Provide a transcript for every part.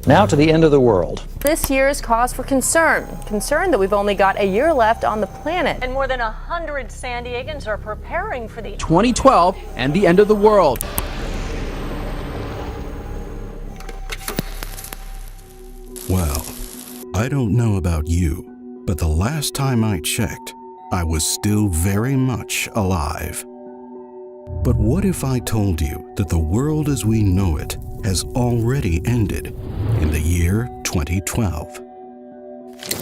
Now to the end of the world. This year is cause for concern that we've only got a year left on the planet. And more than 100 San Diegans are preparing for the 2012 and the end of the world. Well, I don't know about you, but the last time I checked, I was still very much alive. But what if I told you that the world as we know it has already ended in the year 2012?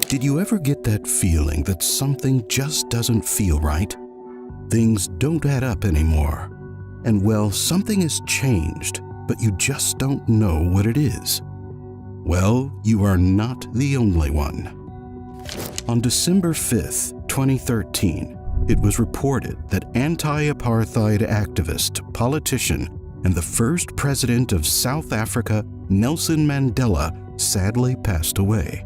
Did you ever get that feeling that something just doesn't feel right? Things don't add up anymore. And well, something has changed, but you just don't know what it is. Well, you are not the only one. On December 5th, 2013, it was reported that anti-apartheid activist, politician, and the first president of South Africa, Nelson Mandela, sadly passed away.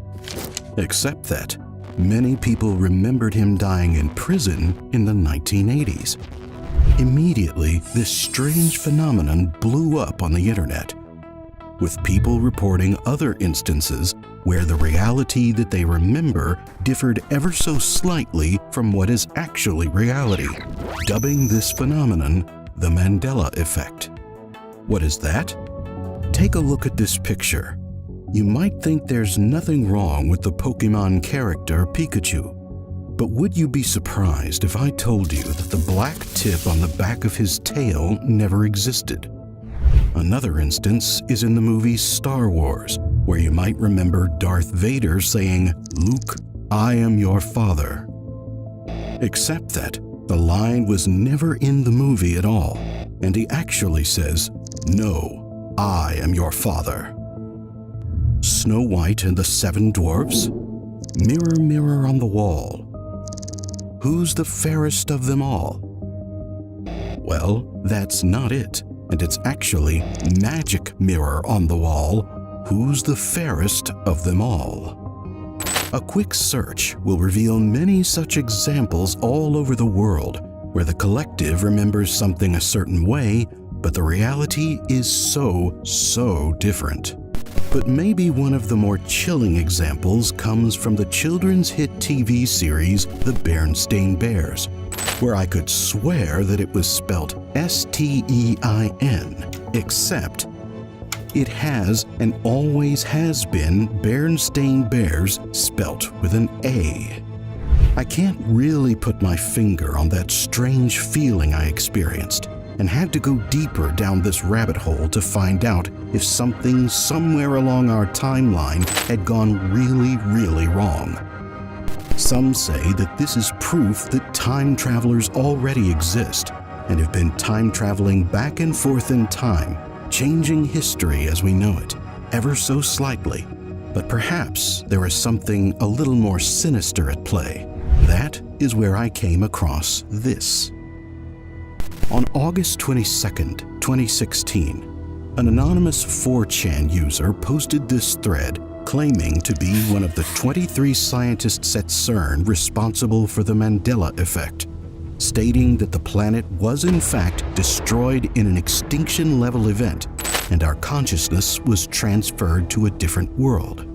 Except that many people remembered him dying in prison in the 1980s. Immediately, this strange phenomenon blew up on the internet, with people reporting other instances where the reality that they remember differed ever so slightly from what is actually reality, dubbing this phenomenon the Mandela effect. What is that? Take a look at this picture. You might think there's nothing wrong with the Pokemon character Pikachu, but would you be surprised if I told you that the black tip on the back of his tail never existed? Another instance is in the movie Star Wars, where you might remember Darth Vader saying, "Luke, I am your father." Except that the line was never in the movie at all, and he actually says, "No, I am your father." Snow White and the Seven Dwarfs? Mirror, mirror on the wall, who's the fairest of them all? Well, that's not it. And it's actually Magic Mirror on the Wall, who's the fairest of them all? A quick search will reveal many such examples all over the world where the collective remembers something a certain way, but the reality is so different. But maybe one of the more chilling examples comes from the children's hit TV series The Berenstain Bears, where I could swear that it was spelt S-T-E-I-N, except it has and always has been Berenstain Bears spelt with an A. I can't really put my finger on that strange feeling I experienced, and had to go deeper down this rabbit hole to find out if something somewhere along our timeline had gone really wrong. Some say that this is proof that time travelers already exist and have been time traveling back and forth in time, changing history as we know it, ever so slightly. But perhaps there is something a little more sinister at play. That is where I came across this. On August 22nd, 2016, an anonymous 4chan user posted this thread claiming to be one of the 23 scientists at CERN responsible for the Mandela effect, stating that the planet was in fact destroyed in an extinction-level event and our consciousness was transferred to a different world.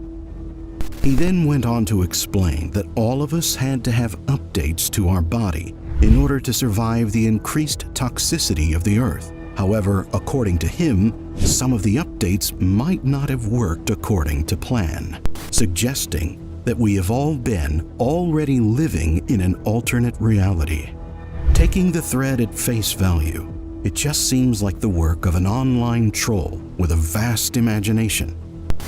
He then went on to explain that all of us had to have updates to our body in order to survive the increased toxicity of the Earth. However, according to him, some of the updates might not have worked according to plan, suggesting that we have all been already living in an alternate reality. Taking the thread at face value, it just seems like the work of an online troll with a vast imagination.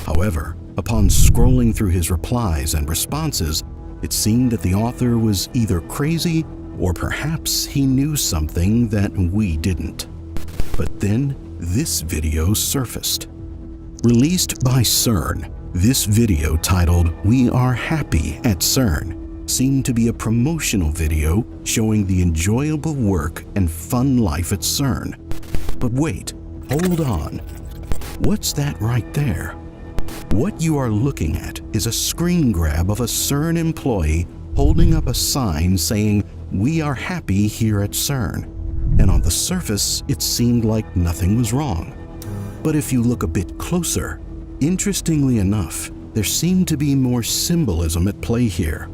However, upon scrolling through his replies and responses, it seemed that the author was either crazy or perhaps he knew something that we didn't. But then this video surfaced. Released by CERN, this video titled "We Are Happy at CERN" seemed to be a promotional video showing the enjoyable work and fun life at CERN. But wait, hold on. What's that right there? What you are looking at is a screen grab of a CERN employee holding up a sign saying, "We are happy here at CERN." And on the surface, it seemed like nothing was wrong. But if you look a bit closer, Interestingly enough, there seemed to be more symbolism at play here.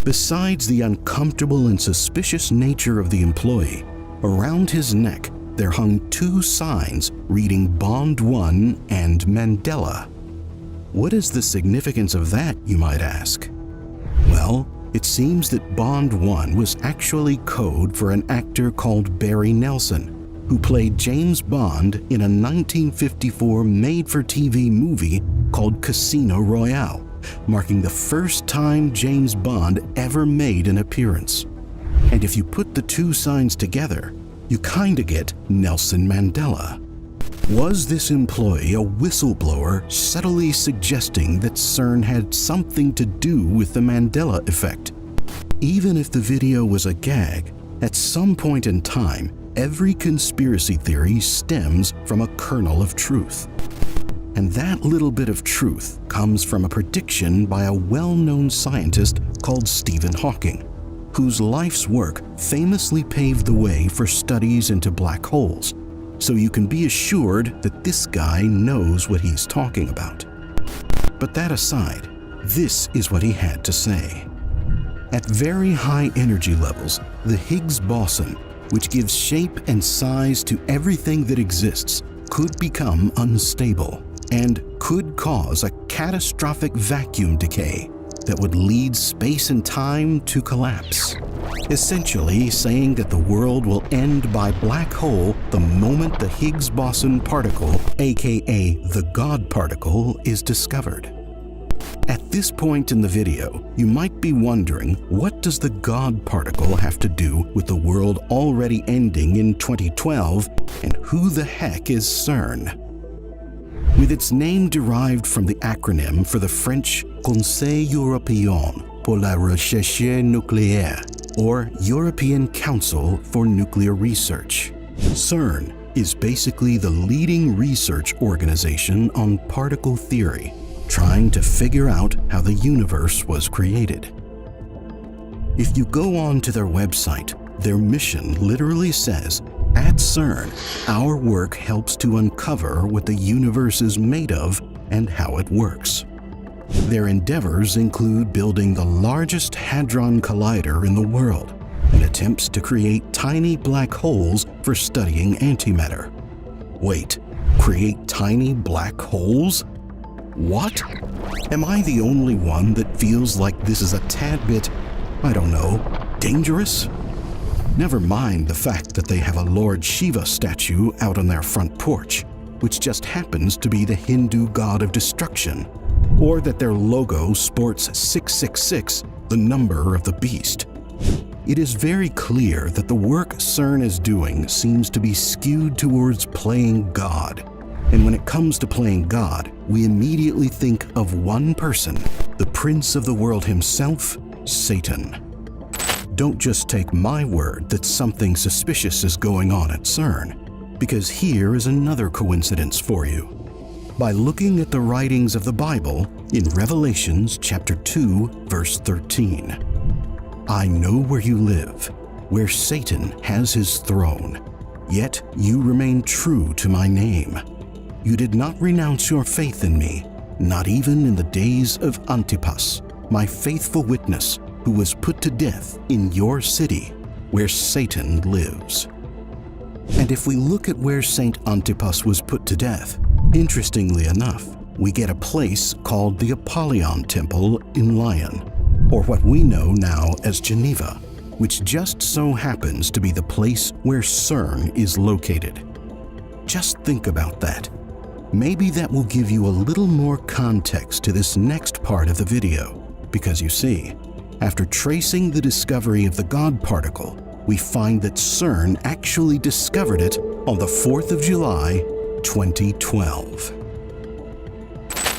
Besides the uncomfortable and suspicious nature of the employee, around his neck there hung 2 signs reading Bond 1 and Mandela. What is the significance of that, you might ask? Well, it seems that Bond 1 was actually code for an actor called Barry Nelson, who played James Bond in a 1954 made-for-TV movie called Casino Royale, marking the first time James Bond ever made an appearance. And if you put the 2 signs together, you kinda get Nelson Mandela. Was this employee a whistleblower subtly suggesting that CERN had something to do with the Mandela effect? Even if the video was a gag, at some point in time, every conspiracy theory stems from a kernel of truth. And that little bit of truth comes from a prediction by a well-known scientist called Stephen Hawking, whose life's work famously paved the way for studies into black holes. So you can be assured that this guy knows what he's talking about. But that aside, this is what he had to say. At very high energy levels, the Higgs boson, which gives shape and size to everything that exists, could become unstable and could cause a catastrophic vacuum decay that would lead space and time to collapse, essentially saying that the world will end by black hole the moment the Higgs boson particle, aka the God particle, is discovered. At this point in the video, you might be wondering, what does the God particle have to do with the world already ending in 2012, and who the heck is CERN? With its name derived from the acronym for the French Conseil Européen pour la Recherche Nucléaire, or European Council for Nuclear Research. CERN is basically the leading research organization on particle theory, trying to figure out how the universe was created. If you go on to their website, their mission literally says, "At CERN, our work helps to uncover what the universe is made of and how it works." Their endeavors include building the largest hadron collider in the world and attempts to create tiny black holes for studying antimatter. Wait, create tiny black holes? What? Am I the only one that feels like this is a tad bit, I don't know, dangerous? Never mind the fact that they have a Lord Shiva statue out on their front porch, which just happens to be the Hindu god of destruction, or that their logo sports 666, the number of the beast. It is very clear that the work CERN is doing seems to be skewed towards playing God. And when it comes to playing God, we immediately think of one person, the prince of the world himself, Satan. Don't just take my word that something suspicious is going on at CERN, because here is another coincidence for you. By looking at the writings of the Bible in Revelations chapter 2, verse 13. "I know where you live, where Satan has his throne, yet you remain true to my name. You did not renounce your faith in me, not even in the days of Antipas, my faithful witness, who was put to death in your city, where Satan lives." And if we look at where Saint Antipas was put to death, interestingly enough, we get a place called the Apollyon Temple in Lyon, or what we know now as Geneva, which just so happens to be the place where CERN is located. Just think about that. Maybe that will give you a little more context to this next part of the video, because you see, after tracing the discovery of the God particle, we find that CERN actually discovered it on the 4th of July, 2012.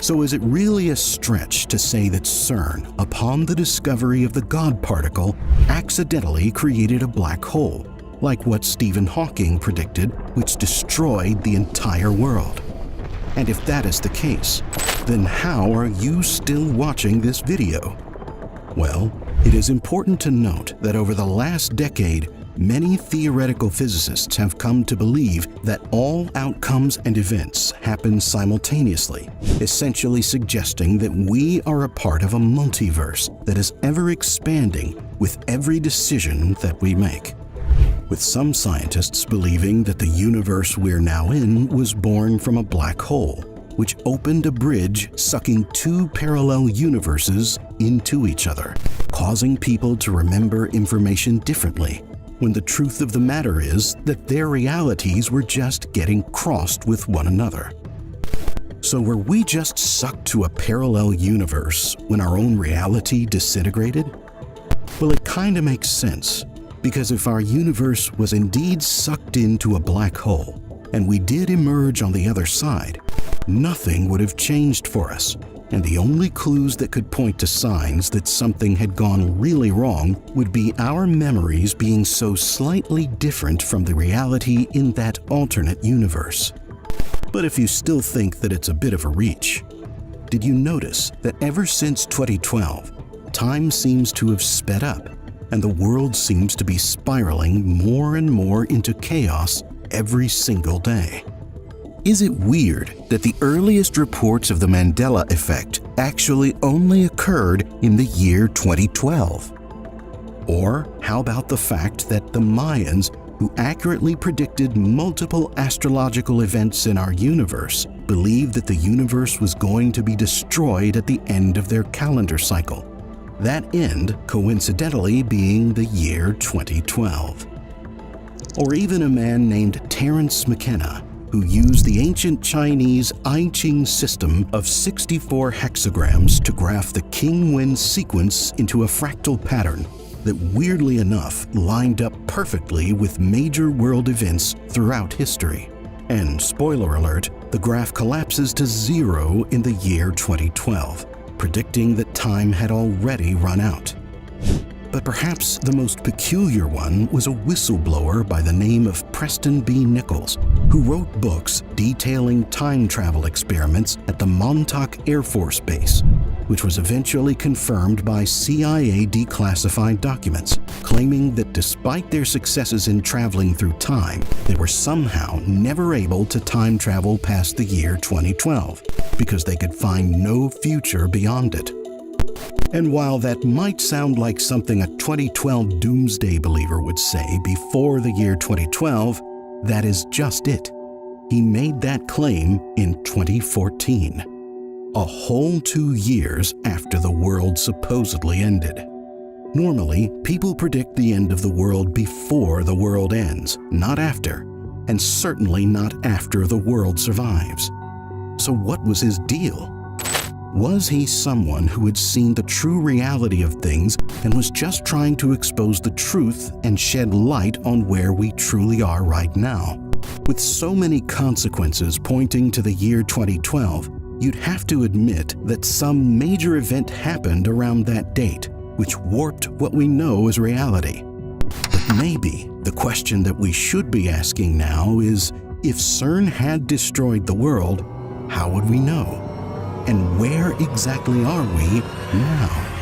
So is it really a stretch to say that CERN, upon the discovery of the God particle, accidentally created a black hole, like what Stephen Hawking predicted, which destroyed the entire world? And if that is the case, then how are you still watching this video? Well, it is important to note that over the last decade, many theoretical physicists have come to believe that all outcomes and events happen simultaneously, essentially suggesting that we are a part of a multiverse that is ever expanding with every decision that we make. With some scientists believing that the universe we're now in was born from a black hole, which opened a bridge sucking two parallel universes into each other, causing people to remember information differently, when the truth of the matter is that their realities were just getting crossed with one another. So were we just sucked to a parallel universe when our own reality disintegrated? Well, it kinda makes sense, because if our universe was indeed sucked into a black hole, and we did emerge on the other side, nothing would have changed for us, and the only clues that could point to signs that something had gone really wrong would be our memories being so slightly different from the reality in that alternate universe. But if you still think that it's a bit of a reach, did you notice that ever since 2012, time seems to have sped up, and the world seems to be spiraling more and more into chaos every single day? Is it weird that the earliest reports of the Mandela effect actually only occurred in the year 2012? Or how about the fact that the Mayans, who accurately predicted multiple astrological events in our universe, believed that the universe was going to be destroyed at the end of their calendar cycle? That end coincidentally being the year 2012. Or even a man named Terence McKenna, who used the ancient Chinese I Ching system of 64 hexagrams to graph the King-Wen sequence into a fractal pattern that weirdly enough lined up perfectly with major world events throughout history. And spoiler alert, the graph collapses to 0 in the year 2012, predicting that time had already run out. But perhaps the most peculiar one was a whistleblower by the name of Preston B. Nichols, who wrote books detailing time travel experiments at the Montauk Air Force Base, which was eventually confirmed by CIA declassified documents, claiming that despite their successes in traveling through time, they were somehow never able to time travel past the year 2012, because they could find no future beyond it. And while that might sound like something a 2012 doomsday believer would say before the year 2012, that is just it. He made that claim in 2014, a whole 2 years after the world supposedly ended. Normally, people predict the end of the world before the world ends, not after, and certainly not after the world survives. So what was his deal? Was he someone who had seen the true reality of things and was just trying to expose the truth and shed light on where we truly are right now? With so many consequences pointing to the year 2012, you'd have to admit that some major event happened around that date, which warped what we know as reality. But maybe the question that we should be asking now is, if CERN had destroyed the world, how would we know? And where exactly are we now?